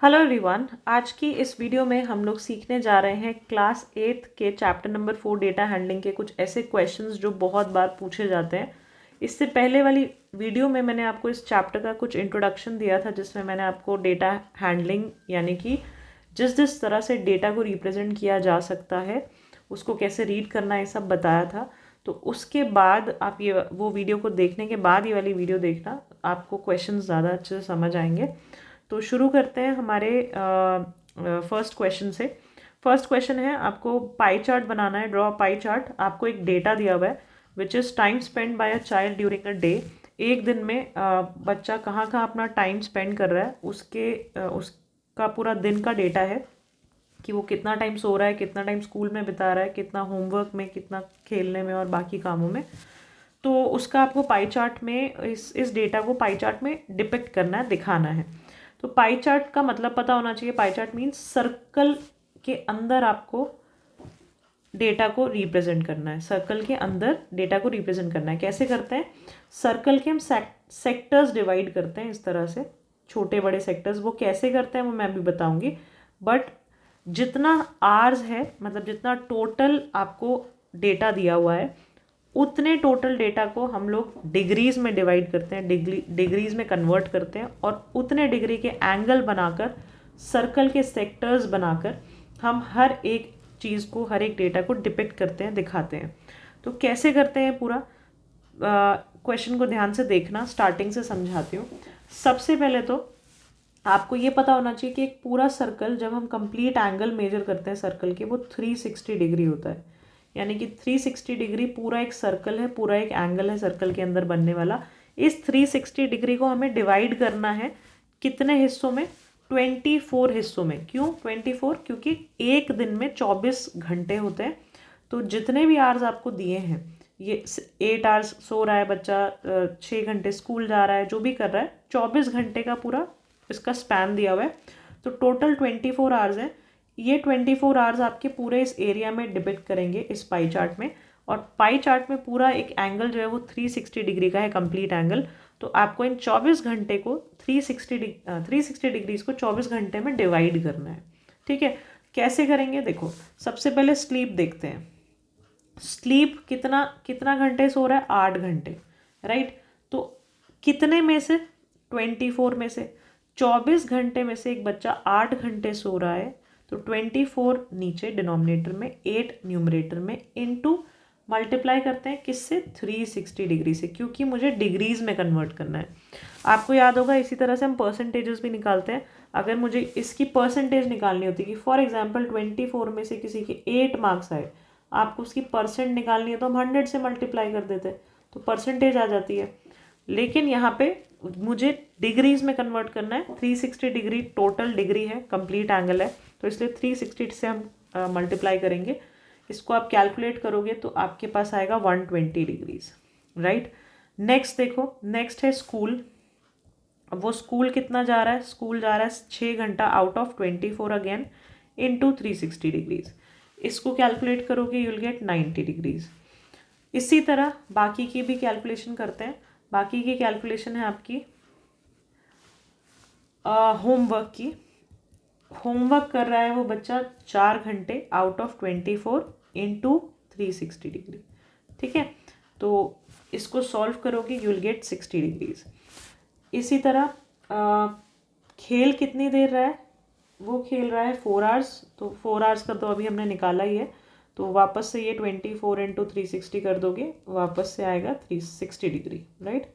Hello everyone. आज की इस वीडियो में हम लोग सीखने जा रहे हैं क्लास 8 के चैप्टर नंबर 4 डेटा हैंडलिंग के कुछ ऐसे क्वेश्चंस जो बहुत बार पूछे जाते हैं। इससे पहले वाली वीडियो में मैंने आपको इस चैप्टर का कुछ इंट्रोडक्शन दिया था, जिसमें मैंने आपको डेटा हैंडलिंग यानी कि जिस जिस तरह से डेटा को रिप्रेजेंट किया जा सकता है, उसको कैसे रीड करना है, ये सब बताया था। तो उसके बाद आप वो वीडियो को देखने के बाद ये वाली वीडियो देखना, आपको क्वेश्चन ज़्यादा अच्छे से समझ आएंगे। तो शुरू करते हैं हमारे फर्स्ट क्वेश्चन से। फर्स्ट क्वेश्चन है, आपको पाई चार्ट बनाना है, ड्रॉ पाई चार्ट। आपको एक डेटा दिया हुआ है which is time spend by a child during a day. एक दिन में बच्चा कहाँ कहाँ अपना टाइम स्पेंड कर रहा है, उसका पूरा दिन का डेटा है कि वो कितना टाइम सो रहा है, कितना टाइम स्कूल में बिता रहा है, कितना होमवर्क में, कितना खेलने में और बाकी कामों में। तो उसका आपको पाई चार्ट में इस डेटा को पाई चार्ट में डिपिक्ट करना है, दिखाना है। तो पाई चार्ट का मतलब पता होना चाहिए। पाई चार्ट मीन्स सर्कल के अंदर आपको डेटा को रिप्रेजेंट करना है। सर्कल के अंदर डेटा को रिप्रेजेंट करना है। कैसे करते हैं? सर्कल के हम सेक्टर्स डिवाइड करते हैं इस तरह से, छोटे बड़े सेक्टर्स। वो कैसे करते हैं वो मैं भी बताऊंगी। बट जितना आर्स है, मतलब जितना टोटल आपको डेटा दिया हुआ है, उतने टोटल डेटा को हम लोग डिग्रीज में डिवाइड करते हैं, डिग्रीज में कन्वर्ट करते हैं, और उतने डिग्री के एंगल बनाकर, सर्कल के सेक्टर्स बनाकर हम हर एक चीज़ को, हर एक डेटा को डिपिक्ट करते हैं, दिखाते हैं। तो कैसे करते हैं पूरा क्वेश्चन को ध्यान से देखना, स्टार्टिंग से समझाती हूँ। सबसे पहले तो आपको ये पता होना चाहिए कि एक पूरा सर्कल, जब हम कंप्लीट एंगल मेजर करते हैं सर्कल के, वो 360 डिग्री होता है। यानी कि 360 डिग्री पूरा एक सर्कल है, पूरा एक एंगल है सर्कल के अंदर बनने वाला। इस 360 डिग्री को हमें डिवाइड करना है कितने हिस्सों में? 24 हिस्सों में। क्यों 24? क्योंकि एक दिन में 24 घंटे होते हैं। तो जितने भी आवर्स आपको दिए हैं, ये 8 आवर्स सो रहा है बच्चा, 6 घंटे स्कूल जा रहा है, जो भी कर रहा है, 24 घंटे का पूरा इसका स्पैन दिया हुआ है। तो टोटल 24 आवर्स है। ये 24 आवर्स आपके पूरे इस एरिया में डिपिक्ट करेंगे इस पाई चार्ट में। और पाई चार्ट में पूरा एक एंगल जो है वो 360 डिग्री का है, कंप्लीट एंगल। तो आपको इन 24 घंटे को 360 डिग्रीज को 24 घंटे में डिवाइड करना है। ठीक है, कैसे करेंगे? देखो, सबसे पहले स्लीप देखते हैं। स्लीप कितना कितना घंटे सो रहा है? 8 घंटे, राइट। तो कितने में से? 24 में से। 24 घंटे में से एक बच्चा 8 घंटे सो रहा है, तो 24 नीचे डिनोमिनेटर में, 8 न्यूमरेटर में, इनटू मल्टीप्लाई करते हैं किससे? 360 डिग्री से, क्योंकि मुझे डिग्रीज में कन्वर्ट करना है। आपको याद होगा, इसी तरह से हम परसेंटेजेस भी निकालते हैं। अगर मुझे इसकी परसेंटेज निकालनी होती है कि फॉर एग्जांपल 24 में से किसी के 8 मार्क्स आए, आपको उसकी परसेंट निकालनी है तो हम 100 से मल्टीप्लाई कर देते हैं, तो परसेंटेज आ जाती है। लेकिन यहाँ पे मुझे डिग्रीज में कन्वर्ट करना है। 360 डिग्री टोटल डिग्री है, कंप्लीट एंगल है, तो इसलिए 360 से हम मल्टीप्लाई करेंगे। इसको आप कैलकुलेट करोगे तो आपके पास आएगा 120 डिग्रीज, राइट। नेक्स्ट देखो, नेक्स्ट है स्कूल। अब वो स्कूल कितना जा रहा है? स्कूल जा रहा है 6 घंटा out of 24 again, into 360 degrees. इसको कैलकुलेट करोगे यू विल गेट 90 डिग्रीज। इसी तरह बाकी की भी कैलकुलेशन करते हैं। बाकी की कैलकुलेशन है आपकी होमवर्क की। होमवर्क कर रहा है वो बच्चा 4 घंटे आउट ऑफ 24 इंटू 360 डिग्री। ठीक है, तो इसको सॉल्व करोगे यू विल गेट 60 डिग्रीज। इसी तरह खेल कितनी देर रहा है? वो खेल रहा है 4 आवर्स। तो 4 आवर्स का तो अभी हमने निकाला ही है, तो वापस से ये 24 इंटू 360 कर दोगे, वापस से आएगा 360 डिग्री, राइट।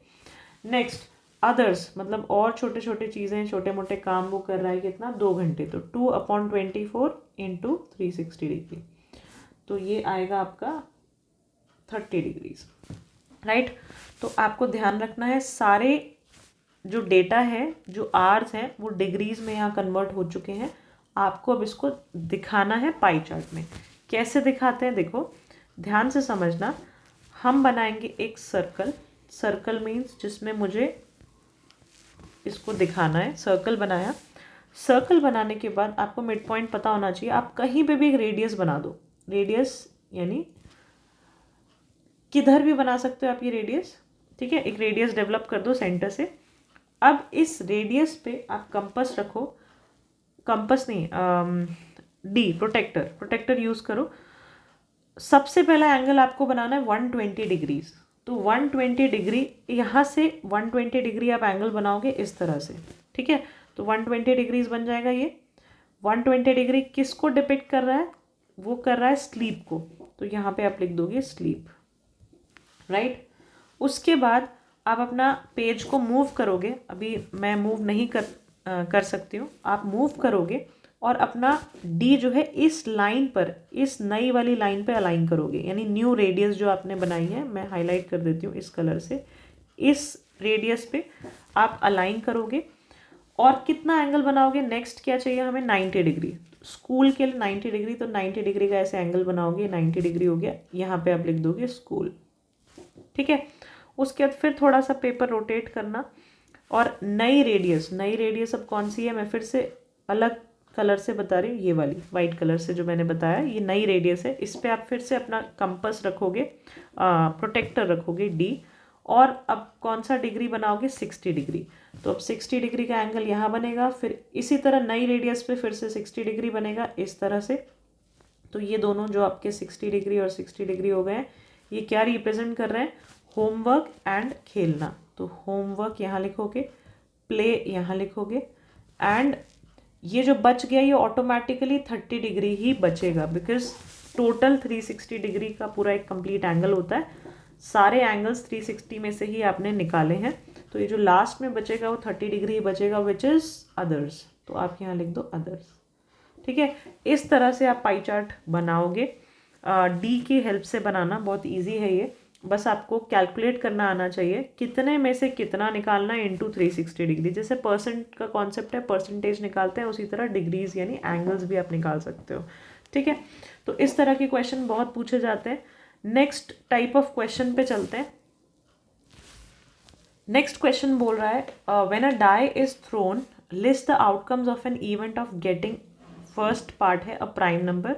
नेक्स्ट अदर्स, मतलब और छोटे छोटे चीज़ें, छोटे मोटे काम वो कर रहा है कितना? 2 घंटे। तो 2/24 इंटू 360 डिग्री, तो ये आएगा आपका 30 डिग्रीज, राइट। तो आपको ध्यान रखना है, सारे जो डेटा है, जो आवर्स हैं, वो डिग्रीज में यहाँ कन्वर्ट हो चुके हैं। आपको अब इसको दिखाना है पाई चार्ट में। कैसे दिखाते हैं? देखो, ध्यान से समझना। हम बनाएंगे एक सर्कल। सर्कल मीन्स जिसमें मुझे इसको दिखाना है। सर्कल बनाया। सर्कल बनाने के बाद आपको मिड पॉइंट पता होना चाहिए। आप कहीं पे भी एक रेडियस बना दो। रेडियस यानी किधर भी बना सकते हो आप ये रेडियस, ठीक है। एक रेडियस डेवलप कर दो सेंटर से। अब इस रेडियस पे आप कंपास रखो कंपास नहीं, डी प्रोटेक्टर यूज़ करो। सबसे पहला एंगल आपको बनाना है 120 डिग्रीज। तो 120 डिग्री, यहाँ से 120 डिग्री आप एंगल बनाओगे इस तरह से, ठीक है। तो 120 डिग्रीज बन जाएगा ये। 120 डिग्री किसको डिपिक्ट कर रहा है? वो कर रहा है स्लीप को, तो यहाँ पे आप लिख दोगे स्लीप, राइट। उसके बाद आप अपना पेज को मूव करोगे, अभी मैं मूव नहीं कर सकती हूँ, आप मूव करोगे और अपना डी जो है इस लाइन पर, इस नई वाली लाइन पे अलाइन करोगे, यानी न्यू रेडियस जो आपने बनाई है, मैं हाईलाइट कर देती हूँ इस कलर से, इस रेडियस पे आप अलाइन करोगे। और कितना एंगल बनाओगे? नेक्स्ट क्या चाहिए हमें? 90 डिग्री। स्कूल के लिए 90 डिग्री, तो 90 डिग्री का ऐसे एंगल बनाओगे, 90 डिग्री हो गया, यहाँ पे आप लिख दोगे स्कूल, ठीक है। उसके बाद फिर थोड़ा सा पेपर रोटेट करना और नई रेडियस अब कौन सी है, मैं फिर से अलग कलर से बता रही हूँ, ये वाली वाइट कलर से जो मैंने बताया, ये नई रेडियस है। इस पर आप फिर से अपना कंपास रखोगे, प्रोटेक्टर रखोगे डी, और अब कौन सा डिग्री बनाओगे? 60 डिग्री। तो अब 60 डिग्री का एंगल यहाँ बनेगा, फिर इसी तरह नई रेडियस पे फिर से 60 डिग्री बनेगा इस तरह से। तो ये दोनों जो आपके 60 डिग्री और 60 डिग्री हो गए हैं, ये क्या रिप्रेजेंट कर रहे हैं? होमवर्क एंड खेलना। तो होमवर्क यहाँ लिखोगे, प्ले यहाँ लिखोगे, एंड ये जो बच गया ये ऑटोमेटिकली 30 डिग्री ही बचेगा, बिकॉज टोटल 360 डिग्री का पूरा एक कंप्लीट एंगल होता है, सारे एंगल्स 360 में से ही आपने निकाले हैं। तो ये जो लास्ट में बचेगा वो 30 डिग्री ही बचेगा, विच इज़ अदर्स। तो आप यहाँ लिख दो अदर्स, ठीक है। इस तरह से आप पाई चार्ट बनाओगे। डी की हेल्प से बनाना बहुत इजी है ये, बस आपको कैलकुलेट करना आना चाहिए कितने में से कितना निकालना है इंटू 360 डिग्री। जैसे परसेंट का कॉन्सेप्ट है, परसेंटेज निकालते हैं, उसी तरह डिग्रीज यानी एंगल्स भी आप निकाल सकते हो, ठीक है। तो इस तरह के क्वेश्चन बहुत पूछे जाते हैं। नेक्स्ट टाइप ऑफ क्वेश्चन पे चलते हैं। नेक्स्ट क्वेश्चन बोल रहा है, when a die is thrown list the outcomes of an event of getting. First part है a prime number,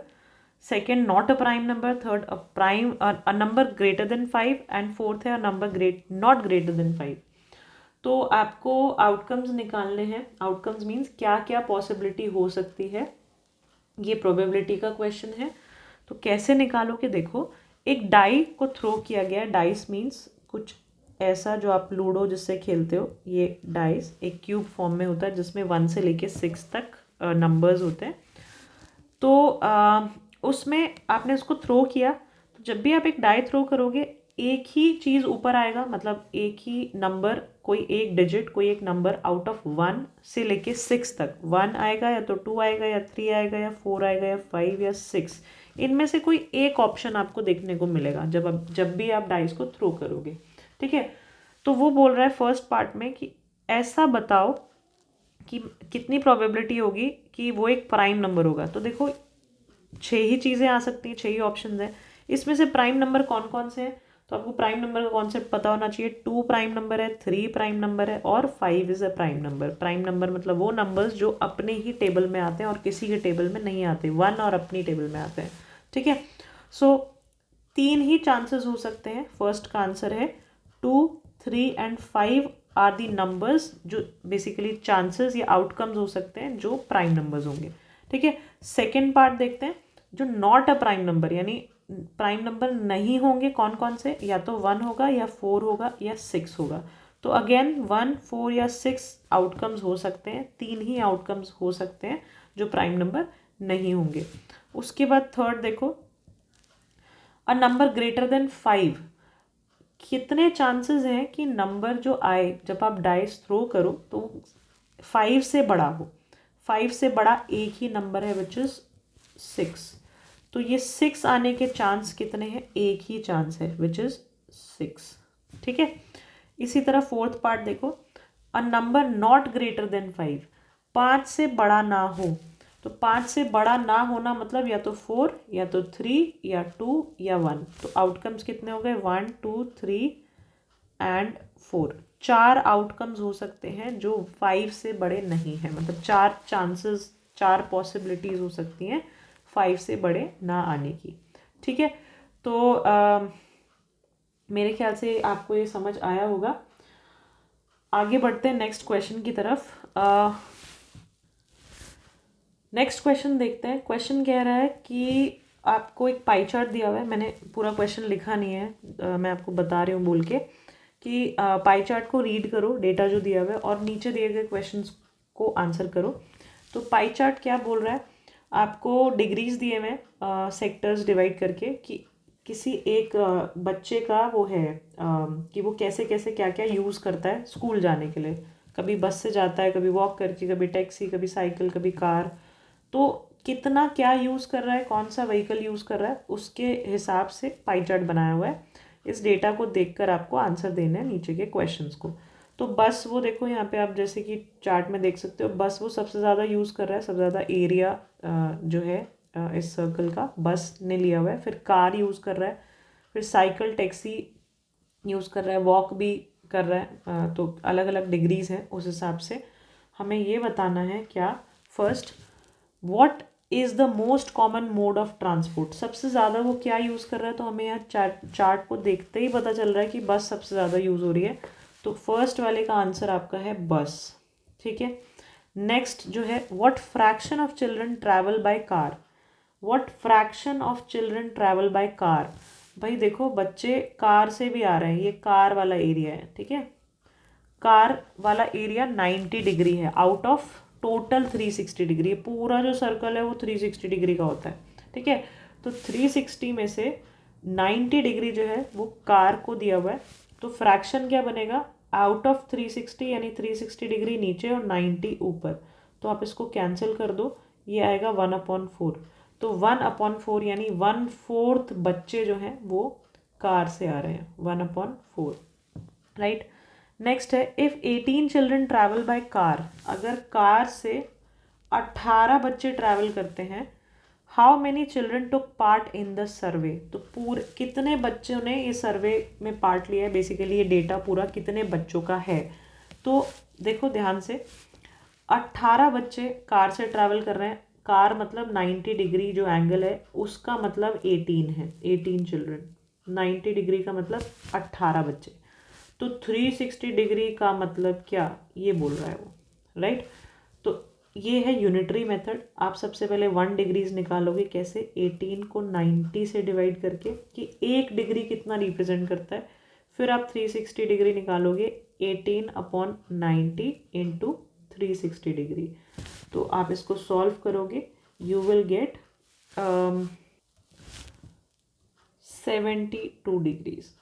second not a prime number, third a number greater than 5, and fourth है a number not greater than 5। तो आपको outcomes निकालने हैं। Outcomes means क्या क्या possibility हो सकती है, ये प्रोबेबिलिटी का क्वेश्चन है। तो कैसे निकालोगे? देखो, एक डाई को थ्रो किया गया, डाइस मीन्स कुछ ऐसा जो आप लूडो जिससे खेलते हो, ये डाइस एक क्यूब फॉर्म में होता है जिसमें 1 से लेके 6 तक नंबर्स होते हैं। तो उसमें आपने उसको थ्रो किया, तो जब भी आप एक डाई थ्रो करोगे एक ही चीज़ ऊपर आएगा, मतलब एक ही नंबर, कोई एक डिजिट, कोई एक नंबर आउट ऑफ 1 से लेके 6 तक। 1 आएगा या तो 2 आएगा या 3 आएगा या 4 आएगा या 5 या 6, इनमें से कोई एक ऑप्शन आपको देखने को मिलेगा जब भी आप डाइस को थ्रो करोगे, ठीक है। तो वो बोल रहा है फर्स्ट पार्ट में कि ऐसा बताओ कि कितनी प्रोबेबिलिटी होगी कि वो एक प्राइम नंबर होगा। तो देखो 6 ही चीज़ें आ सकती हैं, 6 ही ऑप्शन हैं। इसमें से प्राइम नंबर कौन कौन से हैं? तो आपको प्राइम नंबर का कॉन्सेप्ट पता होना चाहिए। 2 प्राइम नंबर है, 3 प्राइम नंबर है, और 5 is a prime number. Prime number मतलब वो नंबर्स जो अपने ही टेबल में आते हैं और किसी के टेबल में नहीं आते, 1 और अपनी टेबल में आते हैं, ठीक है। सो 3 ही चांसेस हो सकते हैं। फर्स्ट का आंसर है 2, 3 एंड 5 आर दी नंबर्स जो बेसिकली चांसेस या आउटकम्स हो सकते हैं जो प्राइम नंबर्स होंगे, ठीक है। सेकेंड पार्ट देखते हैं, जो नॉट अ प्राइम नंबर, यानी प्राइम नंबर नहीं होंगे कौन कौन से? या तो 1 होगा या 4 होगा या 6 होगा। तो अगेन 1, 4 या 6 आउटकम्स हो सकते हैं, 3 ही आउटकम्स हो सकते हैं जो प्राइम नंबर नहीं होंगे। उसके बाद थर्ड देखो, अ नंबर ग्रेटर देन 5। कितने चांसेस हैं कि नंबर जो आए जब आप डाइस थ्रो करो तो 5 से बड़ा हो? 5 से बड़ा एक ही नंबर है, विच इज़ 6। तो ये 6 आने के चांस कितने हैं? एक ही चांस है, विच इज़ 6, ठीक है। इसी तरह फोर्थ पार्ट देखो, अ नंबर नॉट ग्रेटर देन 5। 5 से बड़ा ना हो। तो 5 से बड़ा ना होना मतलब या तो 4 या तो 3 या 2 या 1। तो आउटकम्स कितने हो गए? 1, 2, 3 एंड 4। 4 आउटकम्स हो सकते हैं जो 5 से बड़े नहीं हैं, मतलब 4 चांसेस, 4 पॉसिबिलिटीज़ हो सकती हैं 5 से बड़े ना आने की, ठीक है। तो मेरे ख्याल से आपको ये समझ आया होगा। आगे बढ़ते हैं नेक्स्ट क्वेश्चन की तरफ। नेक्स्ट क्वेश्चन देखते हैं। क्वेश्चन कह रहा है कि आपको एक पाई चार्ट दिया हुआ है, मैंने पूरा क्वेश्चन लिखा नहीं है, मैं आपको बता रही हूँ बोल के कि पाई चार्ट को रीड करो, डेटा जो दिया हुआ है, और नीचे दिए गए क्वेश्चंस को आंसर करो। तो पाई चार्ट क्या बोल रहा है, आपको डिग्रीज दिए हुए सेक्टर्स डिवाइड करके कि किसी एक बच्चे का वो है कि वो कैसे कैसे क्या क्या यूज़ करता है स्कूल जाने के लिए। कभी बस से जाता है, कभी वॉक करके, कभी टैक्सी, कभी साइकिल, कभी कार। तो कितना क्या यूज़ कर रहा है, कौन सा व्हीकल यूज़ कर रहा है, उसके हिसाब से पाई चार्ट बनाया हुआ है। इस डेटा को देखकर आपको आंसर देना है नीचे के क्वेश्चंस को। तो बस वो देखो यहाँ पे आप जैसे कि चार्ट में देख सकते हो, बस वो सबसे ज़्यादा यूज़ कर रहा है, सबसे ज़्यादा एरिया जो है इस सर्कल का बस ने लिया हुआ है। फिर कार यूज़ कर रहा है, फिर साइकिल, टैक्सी यूज़ कर रहा है, वॉक भी कर रहा है। तो अलग अलग डिग्रीज हैं, उस हिसाब से हमें ये बताना है क्या, first what is the most common mode of transport, सबसे ज़्यादा वो क्या यूज़ कर रहा है। तो हमें यहाँ चार्ट को देखते ही पता चल रहा है कि बस सबसे ज़्यादा यूज़ हो रही है। तो फर्स्ट वाले का आंसर आपका है बस, ठीक है। नेक्स्ट जो है, what fraction of children travel by car, what fraction of children travel by car. भाई देखो बच्चे कार से भी आ रहे हैं, ये कार वाला एरिया है, ठीक है। कार वाला एरिया 90 डिग्री है आउट ऑफ टोटल 360 डिग्री। पूरा जो सर्कल है वो 360 डिग्री का होता है, ठीक है। तो 360 में से 90 डिग्री जो है वो कार को दिया हुआ है। तो फ्रैक्शन क्या बनेगा, आउट ऑफ 360 यानी 360 डिग्री नीचे और 90 ऊपर। तो आप इसको कैंसिल कर दो, ये आएगा 1/4। तो 1/4 यानी 1/4 बच्चे जो हैं वो कार से आ रहे हैं, 1/4, राइट। नेक्स्ट है, if 18 children travel by car, अगर कार से 18 बच्चे ट्रैवल करते हैं, how many children took part in the survey, तो पूरे कितने बच्चों ने ये सर्वे में पार्ट लिया है। बेसिकली ये डेटा पूरा कितने बच्चों का है। तो देखो ध्यान से, 18 बच्चे कार से ट्रैवल कर रहे हैं, कार मतलब 90 डिग्री जो एंगल है उसका मतलब 18 है, 18 चिल्ड्रन, 90 डिग्री का मतलब 18 बच्चे। तो 360 डिग्री का मतलब क्या, ये बोल रहा है वो, राइट। तो ये है यूनिटरी मेथड। आप सबसे पहले 1 डिग्रीज निकालोगे, कैसे, 18 को 90 से डिवाइड करके कि 1 डिग्री कितना रिप्रेजेंट करता है। फिर आप 360 डिग्री निकालोगे, 18/90 इंटू 360 डिग्री। तो आप इसको सॉल्व करोगे, यू विल गेट 72 डिग्रीज।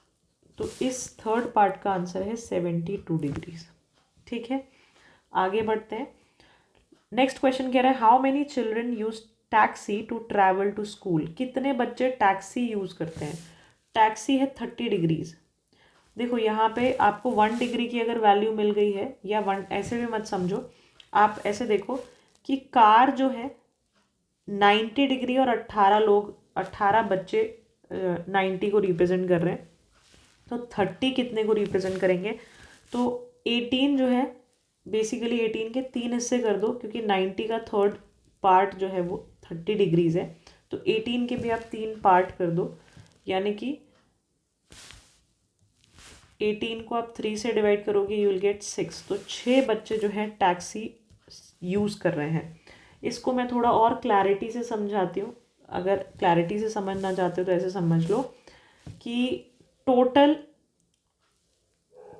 तो इस थर्ड पार्ट का आंसर है 72 डिग्रीज, ठीक है। आगे बढ़ते हैं। नेक्स्ट क्वेश्चन कह रहा है, how many children use taxi to travel to school, कितने बच्चे टैक्सी यूज करते हैं। टैक्सी है 30 डिग्रीज। देखो यहाँ पे आपको 1 डिग्री की अगर वैल्यू मिल गई है, या 1 ऐसे भी मत समझो, आप ऐसे देखो कि कार जो है 90 डिग्री और 18 बच्चे 90 को रिप्रेजेंट कर रहे हैं। तो 30 कितने को रिप्रेजेंट करेंगे, तो 18 जो है, बेसिकली 18 के 3 हिस्से कर दो, क्योंकि 90 का थर्ड पार्ट जो है वो 30 डिग्रीज है। तो 18 के भी आप 3 पार्ट कर दो, यानी कि 18 को आप 3 से डिवाइड करोगे, यू विल गेट 6। तो 6 बच्चे जो हैं टैक्सी यूज़ कर रहे हैं। इसको मैं थोड़ा और क्लैरिटी से समझाती हूँ। अगर क्लैरिटी से समझना चाहते हो तो ऐसे समझ लो कि टोटल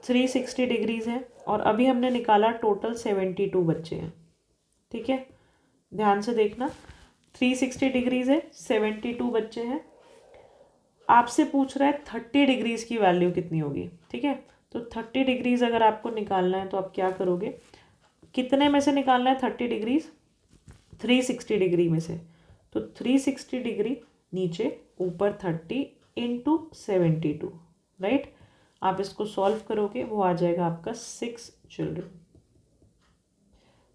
360 डिग्रीज है, और अभी हमने निकाला टोटल 72 बच्चे हैं, ठीक है। ध्यान से देखना, 360 डिग्रीज है, 72 बच्चे हैं। आपसे पूछ रहा है 30 डिग्रीज की वैल्यू कितनी होगी, ठीक है। तो 30 डिग्रीज अगर आपको निकालना है तो आप क्या करोगे, कितने में से निकालना है 30 डिग्रीज, 360 डिग्री में से। तो 360 डिग्री नीचे, ऊपर 30 इंटू 72, राइट। आप इसको सॉल्व करोगे, वो आ जाएगा आपका 6 चिल्ड्रन।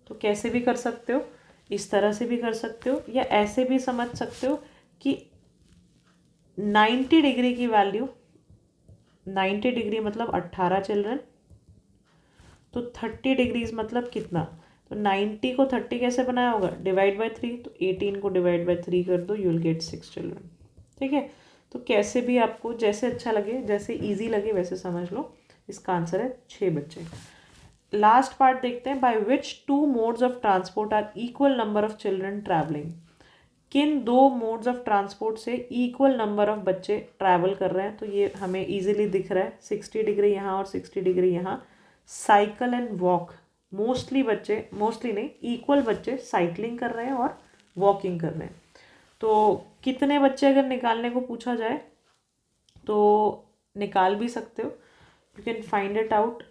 तो कैसे भी कर सकते हो, इस तरह से भी कर सकते हो, या ऐसे भी समझ सकते हो कि 90 डिग्री की वैल्यू, 90 डिग्री मतलब 18 चिल्ड्रन, तो 30 डिग्रीज मतलब कितना। तो 90 को 30 कैसे बनाया होगा, डिवाइड बाय 3। तो 18 को डिवाइड बाय 3 कर दो, यू विल गेट 6 चिल्ड्रन, ठीक है। तो कैसे भी आपको जैसे अच्छा लगे, जैसे इजी लगे वैसे समझ लो। इसका आंसर है 6 बच्चे। लास्ट पार्ट देखते हैं, by which 2 modes of transport are equal number of children travelling. किन 2 मोड्स ऑफ ट्रांसपोर्ट से इक्वल नंबर ऑफ बच्चे ट्रैवल कर रहे हैं? तो ये हमें इजीली दिख रहा है, 60 डिग्री यहाँ और 60 डिग्री यहाँ। साइकिल एंड वॉक, मोस्टली नहीं, इक्वल बच्चे साइकिलिंग कर रहे हैं और वॉकिंग कर रहे हैं। तो कितने बच्चे अगर निकालने को पूछा जाए तो निकाल भी सकते हो, you can find it out.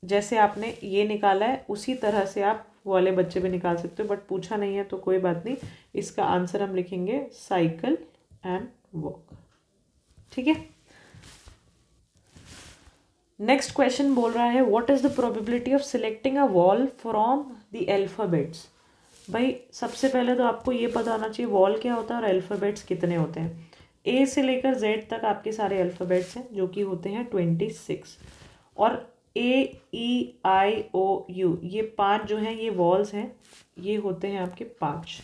जैसे आपने ये निकाला है उसी तरह से आप वो वाले बच्चे भी निकाल सकते हो, बट पूछा नहीं है तो कोई बात नहीं। इसका आंसर हम लिखेंगे साइकिल एंड वॉक। ठीक है। नेक्स्ट क्वेश्चन बोल रहा है what is the probability of selecting a wall from the alphabets. भाई सबसे पहले तो आपको ये पता होना चाहिए वॉल क्या होता है और अल्फाबेट्स कितने होते हैं। ए से लेकर जेड तक आपके सारे अल्फाबेट्स हैं जो कि होते हैं 26, और AEIOU ये 5 जो हैं ये वॉल्स हैं, ये होते हैं आपके 5।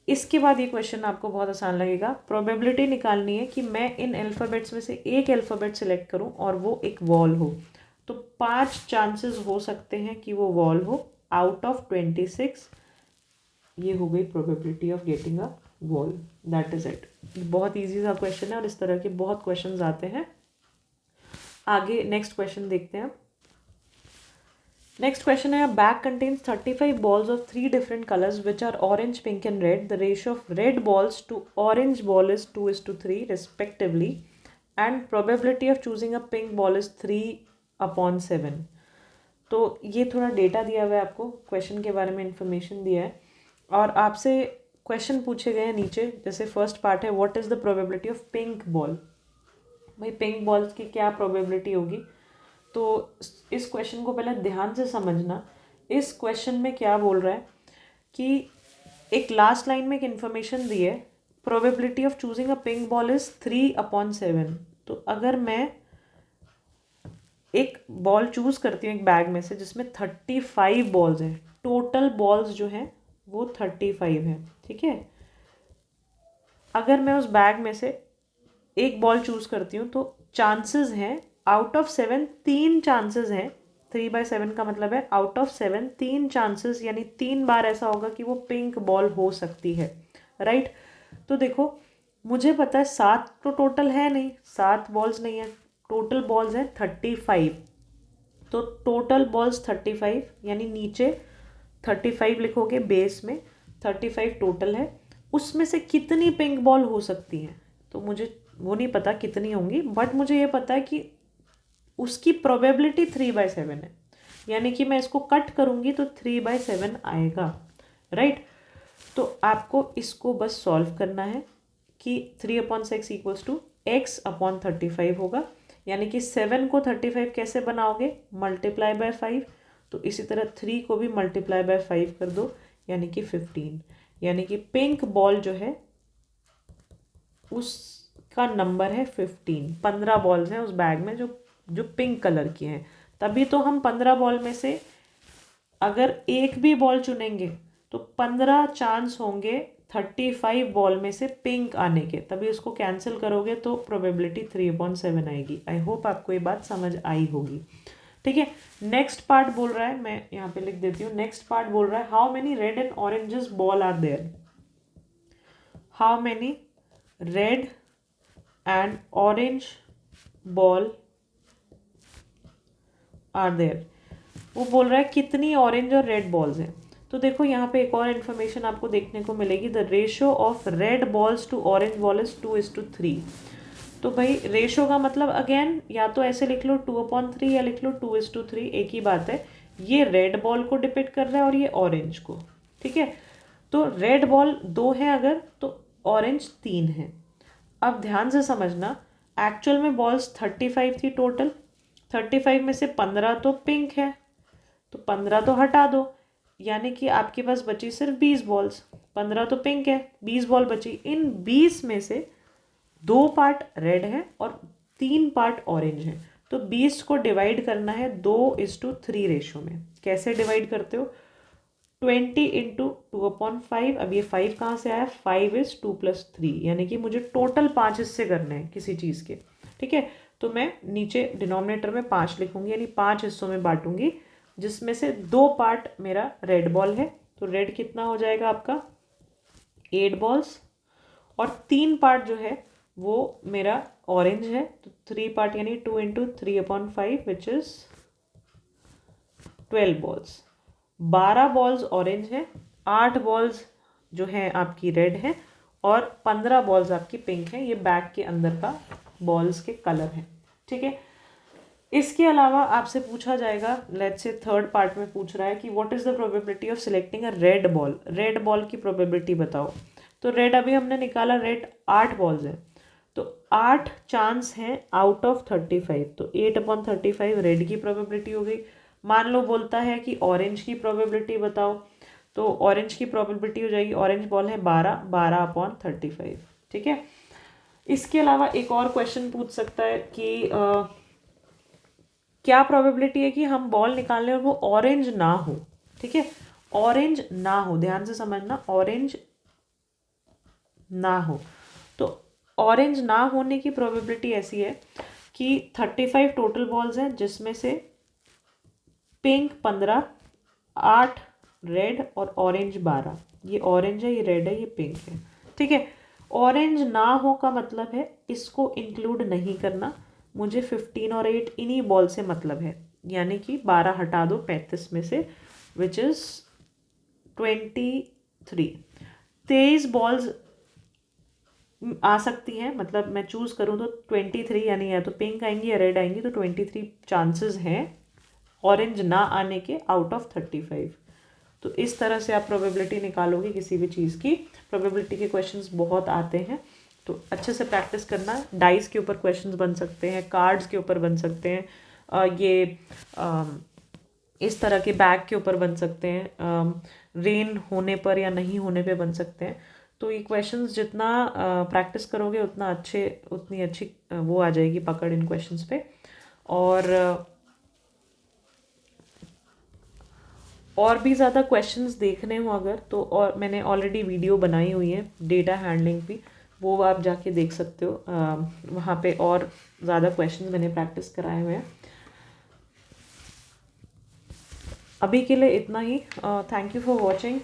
इसके बाद ये क्वेश्चन आपको बहुत आसान लगेगा। प्रोबेबिलिटी निकालनी है कि मैं इन अल्फ़ाबेट्स में से एक अल्फ़ाबेट सेलेक्ट करूं और वो एक वॉल हो। तो 5 चांसेस हो सकते हैं कि वो वॉल हो आउट ऑफ 26। ये हो गई probability of getting a wall, that is it. बहुत ईजी सा क्वेश्चन है और इस तरह के बहुत क्वेश्चन आते हैं। आगे नेक्स्ट क्वेश्चन देखते हैं। नेक्स्ट क्वेश्चन है, bag contains 35 balls of 3 different colors which are orange, pink and red. The ratio of red balls to orange ball is 2:3 respectively and probability of choosing a pink ball is 3/7. तो ये थोड़ा data दिया हुआ है आपको, question के बारे में इंफॉर्मेशन दिया है और आपसे क्वेश्चन पूछे गए हैं नीचे। जैसे फर्स्ट पार्ट है what is the probability of pink ball. भाई पिंक बॉल्स की क्या प्रोबेबिलिटी होगी? तो इस क्वेश्चन को पहले ध्यान से समझना। इस क्वेश्चन में क्या बोल रहा है कि एक लास्ट लाइन में एक इन्फॉर्मेशन दी है, probability of choosing a pink ball is 3/7। तो अगर मैं एक बॉल चूज करती हूँ एक बैग में से जिसमें 35 बॉल्स हैं, टोटल बॉल्स जो हैं वो 35 हैं, ठीक है। अगर मैं उस बैग में से एक बॉल चूज करती हूँ तो चांसेस हैं आउट ऑफ 7, 3 चांसेस हैं। 3/7 का मतलब है आउट ऑफ 7 3 चांसेस, यानी 3 बार ऐसा होगा कि वो पिंक बॉल हो सकती है, राइट। तो देखो मुझे पता है 7 तो टोटल है नहीं, 7 बॉल्स नहीं है, टोटल बॉल्स हैं 35। तो टोटल बॉल्स 35 यानी नीचे 35 लिखोगे, बेस में 35 टोटल है, उसमें से कितनी पिंक बॉल हो सकती हैं तो मुझे वो नहीं पता कितनी होंगी, बट मुझे ये पता है कि उसकी प्रोबेबिलिटी 3/7 है, यानी कि मैं इसको कट करूँगी तो 3/7 आएगा, राइट। तो आपको इसको बस सॉल्व करना है कि 3/6 इक्वल्स टू x/35 होगा, यानी कि 7 को 35 कैसे बनाओगे, मल्टीप्लाई बाय 5। तो इसी तरह 3 को भी मल्टीप्लाई बाय 5 कर दो, यानी कि 15। यानी कि पिंक बॉल जो है उसका नंबर है 15। 15 बॉल्स हैं उस बैग में जो पिंक कलर की हैं। तभी तो हम 15 बॉल में से अगर एक भी बॉल चुनेंगे तो 15 चांस होंगे 35 बॉल में से पिंक आने के, तभी उसको कैंसिल करोगे तो प्रोबेबिलिटी 3/7 आएगी। आई होप आपको ये बात समझ आई होगी, ठीक है। नेक्स्ट पार्ट बोल रहा है, मैं यहाँ पे लिख देती हूँ। नेक्स्ट पार्ट बोल रहा है how many red and oranges ball are there. How many red and orange ball are there. वो बोल रहा है कितनी ऑरेंज और रेड बॉल्स हैं। तो देखो यहाँ पे एक और इन्फॉर्मेशन आपको देखने को मिलेगी, the ratio of red balls to orange ball is 2:3। तो भाई रेशो का मतलब अगेन या तो ऐसे लिख लो 2/3 या लिख लो 2:3, एक ही बात है। ये रेड बॉल को डिपेंड कर रहा है और ये ऑरेंज को, ठीक है। तो रेड बॉल 2 है अगर, तो ऑरेंज 3 है। अब ध्यान से समझना, एक्चुअल में बॉल्स 35 थी टोटल, 35 में से 15 तो पिंक है, तो 15 तो हटा दो, यानी कि आपके पास बची सिर्फ 20 बॉल्स। 15 तो पिंक है, 20 बॉल बची। इन 20 में से 2 पार्ट रेड है और 3 पार्ट ऑरेंज है। तो 20 को डिवाइड करना है 2:3 रेशो में। कैसे डिवाइड करते हो, 20 इंटू 2/5। अब ये 5 कहाँ से आया, 5 is 2 + 3, यानी कि मुझे टोटल 5 हिस्से करने हैं किसी चीज़ के, ठीक है। तो मैं नीचे डिनोमिनेटर में 5 लिखूंगी, यानी 5 हिस्सों में बांटूंगी, जिसमें से 2 पार्ट मेरा रेड बॉल है। तो रेड कितना हो जाएगा आपका 8 बॉल्स, और 3 पार्ट जो है वो मेरा ऑरेंज है। तो 3 पार्ट यानी 2 into 3/5 which is 12 balls. 12 balls orange है, 8 बॉल्स जो है आपकी रेड है, और 15 बॉल्स आपकी पिंक है। ये बैग के अंदर का बॉल्स के कलर हैं, ठीक है। इसके अलावा आपसे पूछा जाएगा, लेट्स से थर्ड पार्ट में पूछ रहा है कि what is the probability of selecting a red ball. Red ball की प्रोबेबिलिटी बताओ। तो रेड अभी हमने निकाला, रेड 8 बॉल्स है, तो 8 चांस हैं आउट ऑफ 35। तो 8/35 रेड की प्रोबेबिलिटी हो गई। मान लो बोलता है कि ऑरेंज की प्रोबेबिलिटी बताओ, तो ऑरेंज की प्रोबेबिलिटी हो जाएगी, ऑरेंज बॉल है 12/35, ठीक है। इसके अलावा एक और क्वेश्चन पूछ सकता है कि क्या प्रोबेबिलिटी है कि हम बॉल निकाल लें और वो ऑरेंज ना हो, ठीक है। ऑरेंज ना हो, ध्यान से समझना, ऑरेंज ना हो। तो ऑरेंज ना होने की प्रोबेबिलिटी ऐसी है कि 35 टोटल बॉल्स हैं, जिसमें से पिंक 15, 8 रेड और ऑरेंज 12। ये ऑरेंज है, ये रेड है, ये पिंक है, ठीक है। ऑरेंज ना हो का मतलब है इसको इंक्लूड नहीं करना। मुझे 15 और 8 इन्हीं बॉल से मतलब है, यानी कि 12 हटा दो 35 में से, विच इज़ 23। 23 बॉल्स आ सकती हैं, मतलब मैं चूज़ करूँ तो 23, यानी या तो पिंक आएंगी या रेड आएंगी, तो 23 चांसेस हैं ऑरेंज ना आने के आउट ऑफ 35। तो इस तरह से आप प्रोबेबिलिटी निकालोगे किसी भी चीज़ की। प्रोबेबिलिटी के क्वेश्चंस बहुत आते हैं, तो अच्छे से प्रैक्टिस करना। डाइस के ऊपर क्वेश्चंस बन सकते हैं, कार्ड्स के ऊपर बन सकते हैं, इस तरह के बैग के ऊपर बन सकते हैं, रेन होने पर या नहीं होने पे बन सकते हैं। तो ये क्वेश्चंस जितना प्रैक्टिस करोगे उतनी अच्छी वो आ जाएगी पकड़ इन क्वेश्चंस पे। और भी ज़्यादा क्वेश्चंस देखने हो अगर तो, और मैंने ऑलरेडी वीडियो बनाई हुई है डेटा हैंडलिंग की, वो आप जाके देख सकते हो। वहाँ पे और ज़्यादा क्वेश्चंस मैंने प्रैक्टिस कराए हुए हैं। अभी के लिए इतना ही। Thank you for watching.